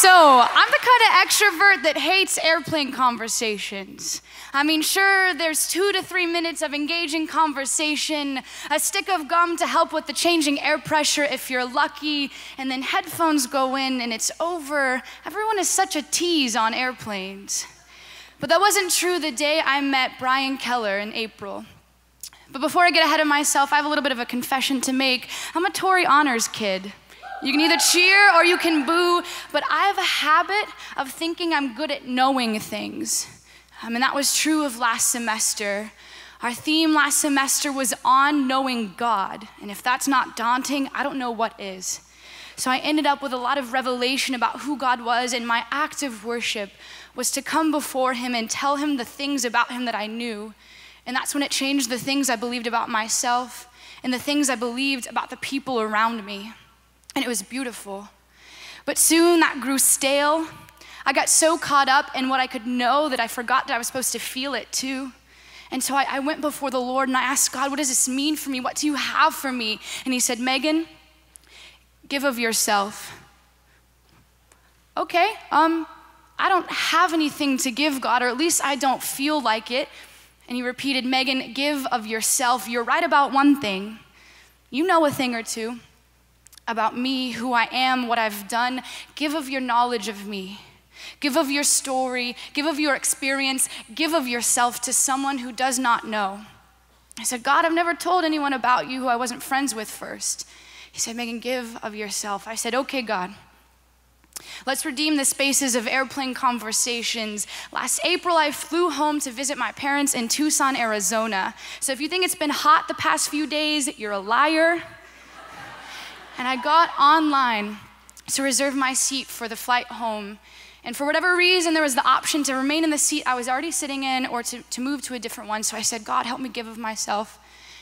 So I'm the kind of extrovert that hates airplane conversations. I mean, sure, there's 2 to 3 minutes of engaging conversation, a stick of gum to help with the changing air pressure if you're lucky, and then headphones go in and it's over. Everyone is such a tease on airplanes. But that wasn't true the day I met Brian Keller in April. But before I get ahead of myself, I have a little bit of a confession to make. I'm a Tory honors kid. You can either cheer or you can boo, but I have a habit of thinking I'm good at knowing things. And that was true of last semester. Our theme last semester was on knowing God. And if that's not daunting, I don't know what is. So I ended up with a lot of revelation about who God was, and my act of worship was to come before him and tell him the things about him that I knew. And that's when it changed the things I believed about myself and the things I believed about the people around me. And it was beautiful. But soon that grew stale. I got so caught up in what I could know that I forgot that I was supposed to feel it too. And so I went before the Lord and I asked God, what does this mean for me? What do you have for me? And he said, Megan, give of yourself. Okay, I don't have anything to give God, or at least I don't feel like it. And he repeated, Megan, give of yourself. You're right about one thing. You know a thing or two about me, who I am, what I've done. Give of your knowledge of me. Give of your story. Give of your experience. Give of yourself to someone who does not know. I said, God, I've never told anyone about you who I wasn't friends with first. He said, Megan, give of yourself. I said, okay, God. Let's redeem the spaces of airplane conversations. Last April, I flew home to visit my parents in Tucson, Arizona. So if you think it's been hot the past few days, you're a liar. And I got online to reserve my seat for the flight home. And for whatever reason, there was the option to remain in the seat I was already sitting in or to move to a different one. So I said, God, help me give of myself.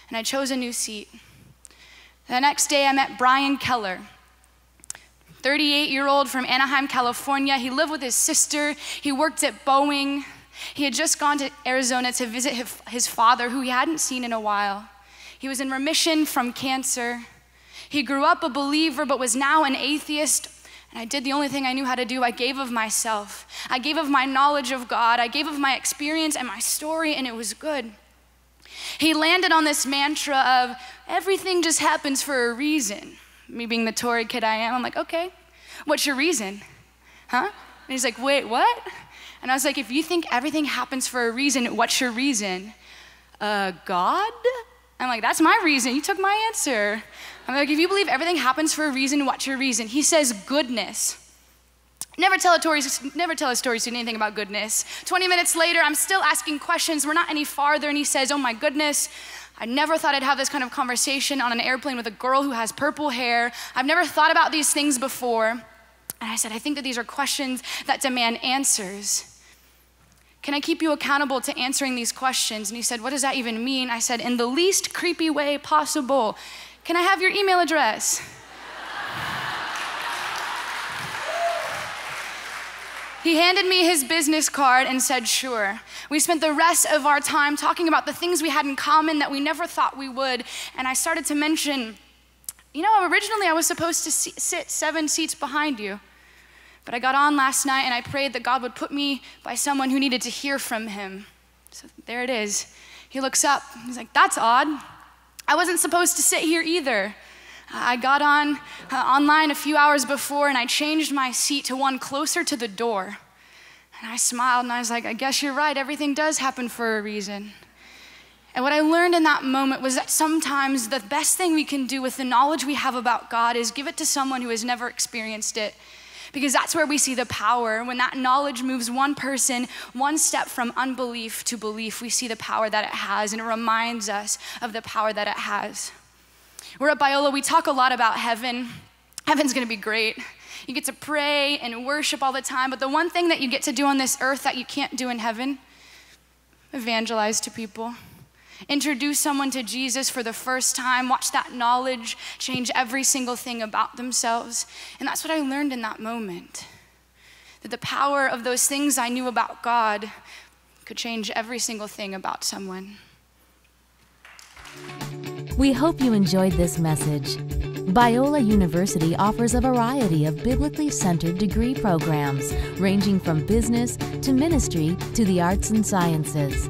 And I chose a new seat. The next day, I met Brian Keller, 38-year-old from Anaheim, California. He lived with his sister. He worked at Boeing. He had just gone to Arizona to visit his father, who he hadn't seen in a while. He was in remission from cancer. He grew up a believer, but was now an atheist. And I did the only thing I knew how to do. I gave of myself. I gave of my knowledge of God. I gave of my experience and my story, and it was good. He landed on this mantra of everything just happens for a reason. Me being the Tory kid I am, I'm like, okay, what's your reason? Huh? And he's like, wait, what? And I was like, if you think everything happens for a reason, what's your reason? God? I'm like, that's my reason. You took my answer. I'm like, if you believe everything happens for a reason, what's your reason? He says goodness. Never tell a story to anything about goodness. 20 minutes later, I'm still asking questions. We're not any farther, and he says, oh my goodness, I never thought I'd have this kind of conversation on an airplane with a girl who has purple hair. I've never thought about these things before. And I said, I think that these are questions that demand answers. Can I keep you accountable to answering these questions? And he said, what does that even mean? I said, in the least creepy way possible. Can I have your email address? He handed me his business card and said, sure. We spent the rest of our time talking about the things we had in common that we never thought we would. And I started to mention, you know, originally I was supposed to sit 7 seats behind you. But I got on last night and I prayed that God would put me by someone who needed to hear from him. So there it is. He looks up, he's like, that's odd. I wasn't supposed to sit here either. I got on online a few hours before and I changed my seat to one closer to the door. And I smiled and I was like, I guess you're right, everything does happen for a reason. And what I learned in that moment was that sometimes the best thing we can do with the knowledge we have about God is give it to someone who has never experienced it. Because that's where we see the power. When that knowledge moves one person one step from unbelief to belief, we see the power that it has, and it reminds us of the power that it has. We're at Biola, we talk a lot about heaven. Heaven's gonna be great. You get to pray and worship all the time, but the one thing that you get to do on this earth that you can't do in heaven, evangelize to people. Introduce someone to Jesus for the first time, watch that knowledge change every single thing about themselves. And that's what I learned in that moment. That the power of those things I knew about God could change every single thing about someone. We hope you enjoyed this message. Biola University offers a variety of biblically centered degree programs, ranging from business to ministry to the arts and sciences.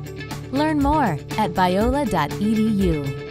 Learn more at biola.edu.